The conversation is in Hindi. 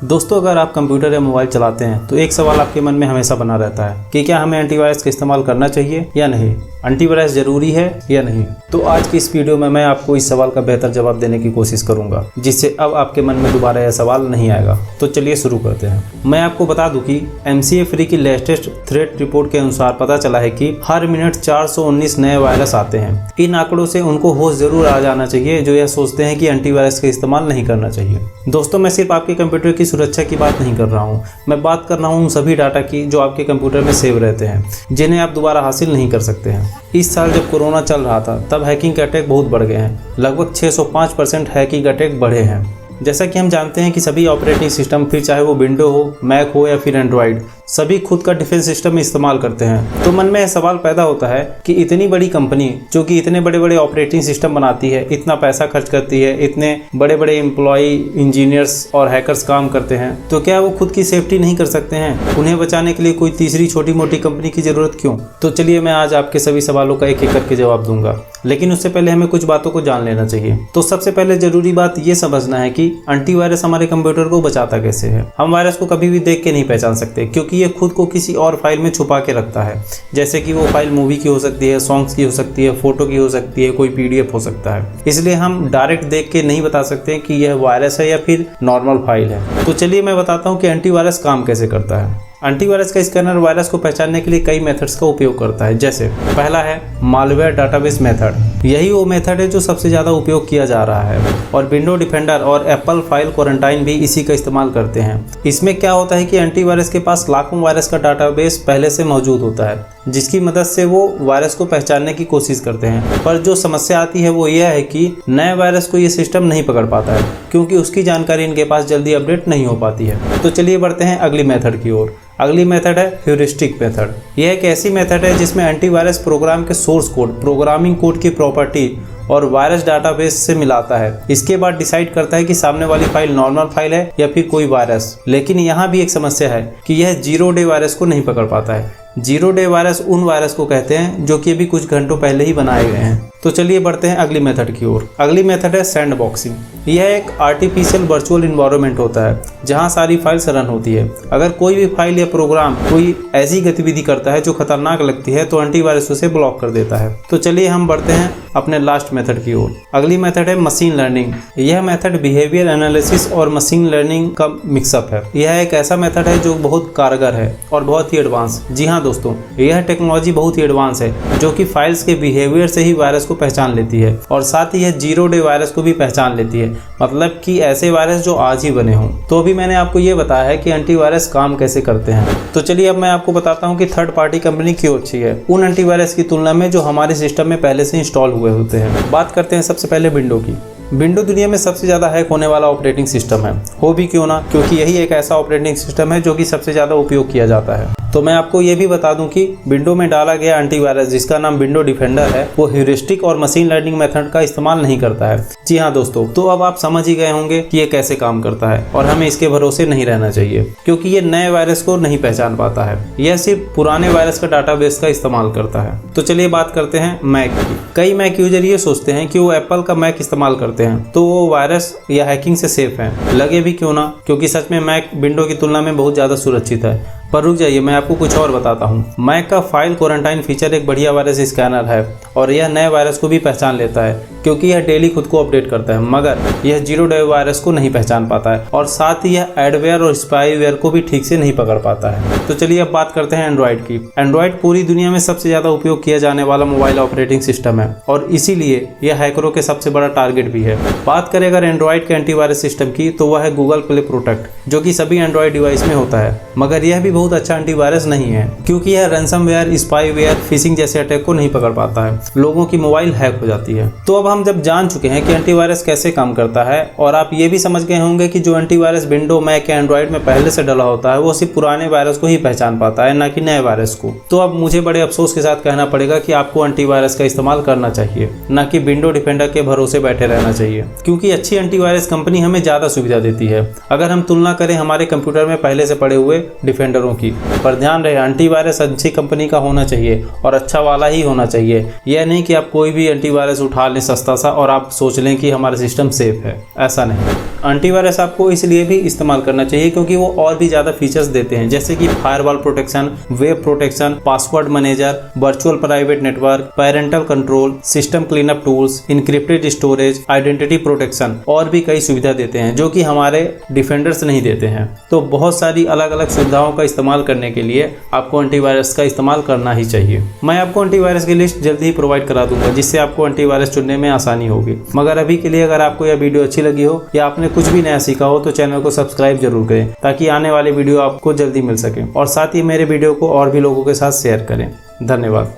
दोस्तों, अगर आप कंप्यूटर या मोबाइल चलाते हैं तो एक सवाल आपके मन में हमेशा बना रहता है कि क्या हमें एंटीवायरस का इस्तेमाल करना चाहिए या नहीं, एंटीवायरस जरूरी है या नहीं। तो आज की इस वीडियो में मैं आपको इस सवाल का बेहतर जवाब देने की कोशिश करूंगा, जिससे अब आपके मन में दोबारा यह सवाल नहीं आएगा। तो चलिए शुरू करते हैं। मैं आपको बता दूं कि MCA फ्री की लेटेस्ट थ्रेट रिपोर्ट के अनुसार पता चला है कि हर मिनट 419 नए वायरस आते हैं। इन आंकड़ों से उनको होश जरूर आ जाना चाहिए जो यह सोचते हैं कि एंटीवायरस का इस्तेमाल नहीं करना चाहिए। दोस्तों, मैं सिर्फ आपके कंप्यूटर की सुरक्षा की बात नहीं कर रहा हूँ, मैं बात कर रहा हूँ उन सभी डाटा की जो आपके कंप्यूटर में सेव रहते हैं, जिन्हें आप दोबारा हासिल नहीं कर सकते हैं। इस साल जब कोरोना चल रहा था तब हैकिंग के अटैक बहुत बढ़ गए हैं। लगभग 605% हैकिंग अटैक बढ़े हैं। जैसा कि हम जानते हैं कि सभी ऑपरेटिंग सिस्टम, फिर चाहे वो विंडो हो, मैक हो या फिर एंड्रॉयड, सभी खुद का डिफेंस सिस्टम इस्तेमाल करते हैं। तो मन में यह सवाल पैदा होता है कि इतनी बड़ी कंपनी जो कि इतने बड़े बड़े ऑपरेटिंग सिस्टम बनाती है, इतना पैसा खर्च करती है, इतने बड़े बड़े एम्प्लॉय, इंजीनियर्स और हैकर्स काम करते हैं, तो क्या वो खुद की सेफ्टी नहीं कर सकते हैं? उन्हें बचाने के लिए कोई तीसरी छोटी मोटी कंपनी की जरूरत क्यों? तो चलिए मैं आज आपके सभी सवालों का एक एक करके जवाब दूंगा, लेकिन उससे पहले हमें कुछ बातों को जान लेना चाहिए। तो सबसे पहले जरूरी बात ये समझना है कि एंटीवायरस हमारे कंप्यूटर को बचाता कैसे है। हम वायरस को कभी भी देख के नहीं पहचान सकते, क्योंकि ये खुद को किसी और फाइल में छुपा के रखता है। जैसे कि वो फाइल मूवी की हो सकती है, सॉन्ग्स की हो सकती है, फोटो की हो सकती है, कोई PDF हो सकता है। इसलिए हम डायरेक्ट देख के नहीं बता सकते कि यह वायरस है या फिर नॉर्मल फाइल है। तो चलिए मैं बताता हूँ कि एंटीवायरस काम कैसे करता है। एंटीवायरस का स्कैनर वायरस को पहचानने के लिए कई मेथड्स का उपयोग करता है। जैसे पहला है मालवेयर डाटाबेस मेथड। यही वो मेथड है जो सबसे ज़्यादा उपयोग किया जा रहा है, और विंडो डिफेंडर और एप्पल फाइल क्वारंटाइन भी इसी का इस्तेमाल करते हैं। इसमें क्या होता है कि एंटीवायरस के पास लाखों वायरस का डाटाबेस पहले से मौजूद होता है, जिसकी मदद से वो वायरस को पहचानने की कोशिश करते हैं। पर जो समस्या आती है वो यह है कि नए वायरस को ये सिस्टम नहीं पकड़ पाता है, क्योंकि उसकी जानकारी इनके पास जल्दी अपडेट नहीं हो पाती है। तो चलिए बढ़ते हैं अगली मेथड की ओर। अगली मेथड है ह्यूरिस्टिक मेथड। यह एक ऐसी मेथड है जिसमें एंटीवायरस प्रोग्राम के सोर्स कोड, प्रोग्रामिंग कोड की प्रॉपर्टी और वायरस डाटाबेस से मिलाता है। इसके बाद डिसाइड करता है कि सामने वाली फाइल नॉर्मल फाइल है या फिर कोई वायरस। लेकिन यहाँ भी एक समस्या है कि यह 0 डे वायरस को नहीं पकड़ पाता है। 0 डे वायरस उन वायरस को कहते हैं जो कि अभी कुछ घंटों पहले ही बनाए गए हैं। तो चलिए बढ़ते हैं अगली मेथड की ओर। अगली मेथड है सैंडबॉक्सिंग। यह एक आर्टिफिशियल वर्चुअल इन्वायरमेंट होता है जहां सारी फाइल्स रन होती है। अगर कोई भी फाइल या प्रोग्राम कोई ऐसी गतिविधि करता है जो खतरनाक लगती है तो एंटीवायरस उसे ब्लॉक कर देता है। तो चलिए हम बढ़ते हैं अपने लास्ट मेथड की ओर। अगली मेथड है मशीन लर्निंग। यह मेथड बिहेवियर एनालिसिस और मशीन लर्निंग का मिक्सअप है। यह एक ऐसा मेथड है जो बहुत कारगर है और बहुत ही एडवांस। जी हाँ दोस्तों, यह टेक्नोलॉजी बहुत ही एडवांस है जो कि फाइल्स के बिहेवियर से ही वायरस को पहचान लेती है, और साथ ही यह 0 डे वायरस को भी पहचान लेती है, मतलब कि ऐसे वायरस जो आज ही बने हों। तो अभी मैंने आपको ये बताया है कि एंटीवायरस काम कैसे करते हैं। तो चलिए अब मैं आपको बताता हूँ कि थर्ड पार्टी कंपनी क्यों अच्छी है उन एंटीवायरस की तुलना में जो हमारे सिस्टम में पहले से इंस्टॉल हुए होते हैं। बात करते हैं सबसे पहले विंडो की। विंडो दुनिया में सबसे ज़्यादा हैक होने वाला ऑपरेटिंग सिस्टम है। हो भी क्यों ना, क्योंकि यही एक ऐसा ऑपरेटिंग सिस्टम है जो कि सबसे ज़्यादा उपयोग किया जाता है। तो मैं आपको ये भी बता दूं कि विंडो में डाला गया एंटीवायरस, जिसका नाम विंडो डिफेंडर है, वो ह्यूरिस्टिक और मशीन लर्निंग मेथड का इस्तेमाल नहीं करता है। जी हाँ दोस्तों, तो अब आप समझ ही गए होंगे कि ये कैसे काम करता है, और हमें इसके भरोसे नहीं रहना चाहिए, क्योंकि ये नए वायरस को नहीं पहचान पाता है। यह सिर्फ पुराने वायरस का डाटाबेस का इस्तेमाल करता है। तो चलिए बात करते हैं मैक की। कई मैक यूजर ये सोचते हैं कि वो एप्पल का मैक इस्तेमाल करते हैं तो वो वायरस या हैकिंग से सेफ है। लगे भी क्यों ना, क्योंकि सच में मैक विंडो की तुलना में बहुत ज़्यादा सुरक्षित है। पर रुक जाइए, मैं आपको कुछ और बताता हूँ। मैक का फाइल क्वारंटाइन फीचर एक बढ़िया वायरस स्कैनर है, और यह नए वायरस को भी पहचान लेता है, क्योंकि यह डेली खुद को अपडेट करता है। मगर यह 0 डे वायरस को नहीं पहचान पाता है, और साथ ही यह एडवेयर और स्पाईवेयर को भी ठीक से नहीं पकड़ पाता है। तो चलिए अब बात करते हैं एंड्रॉयड की। एंड्रॉयड पूरी दुनिया में सबसे ज़्यादा उपयोग किया जाने वाला मोबाइल ऑपरेटिंग सिस्टम है, और इसीलिए यह हैकरों के सबसे बड़ा टारगेट भी है। बात करें अगर एंड्रॉयड के एंटीवायरस सिस्टम की, तो वह है गूगल प्ले प्रोटेक्ट, जो कि सभी एंड्रॉयड डिवाइस में होता है। मगर यह भी बहुत अच्छा एंटीवायरस नहीं है, क्योंकि यह रैंसमवेयर, स्पाईवेयर, फिशिंग जैसे अटैक को नहीं पकड़ पाता है। लोगों की मोबाइल हैक हो जाती है। तो अब हम जब जान चुके हैं कि एंटीवायरस कैसे काम करता है, और आप ये भी समझ गए होंगे कि जो एंटीवायरस विंडो, मैक या एंड्रॉयड में पहले से डला होता है वो सिर्फ पुराने वायरस को ही पहचान पाता है, ना कि नए वायरस को। तो अब मुझे बड़े अफसोस के साथ कहना पड़ेगा कि आपको एंटीवायरस का इस्तेमाल करना चाहिए, ना कि विंडो डिफेंडर के भरोसे बैठे रहना चाहिए, क्योंकि अच्छी एंटीवायरस कंपनी हमें ज़्यादा सुविधा देती है अगर हम तुलना करें हमारे कंप्यूटर में पहले से पड़े हुए डिफेंडरों की। पर ध्यान रहे, एंटीवायरस अच्छी कंपनी का होना चाहिए और अच्छा वाला ही होना चाहिए। यह नहीं कि आप कोई भी एंटीवायरस उठा लें सस्ता सा और आप सोच लें कि हमारा सिस्टम सेफ है, ऐसा नहीं। एंटीवायरस आपको इसलिए भी इस्तेमाल करना चाहिए क्योंकि वो और भी ज़्यादा फीचर्स देते हैं, जैसे कि firewall protection, web protection, password manager, virtual private network, parental control, system cleanup tools, encrypted storage, identity protection और भी कई सुविधा देते हैं जो कि हमारे डिफेंडर्स नहीं देते हैं। तो बहुत सारी अलग अलग सुविधाओं का इस्तेमाल करने के लिए आपको एंटीवायरस का इस्तेमाल करना ही चाहिए। मैं आपको एंटीवायरस की लिस्ट जल्दी ही प्रोवाइड करा दूंगा जिससे आपको एंटीवायरस चुनने में आसानी होगी। मगर अभी के लिए अगर आपको यह वीडियो अच्छी लगी हो या आपने कुछ भी नया सीखा हो तो चैनल को सब्सक्राइब जरूर करें ताकि आने वाली वीडियो आपको जल्दी मिल सके, और साथ ही मेरे वीडियो को और भी लोगों के साथ शेयर करें। धन्यवाद।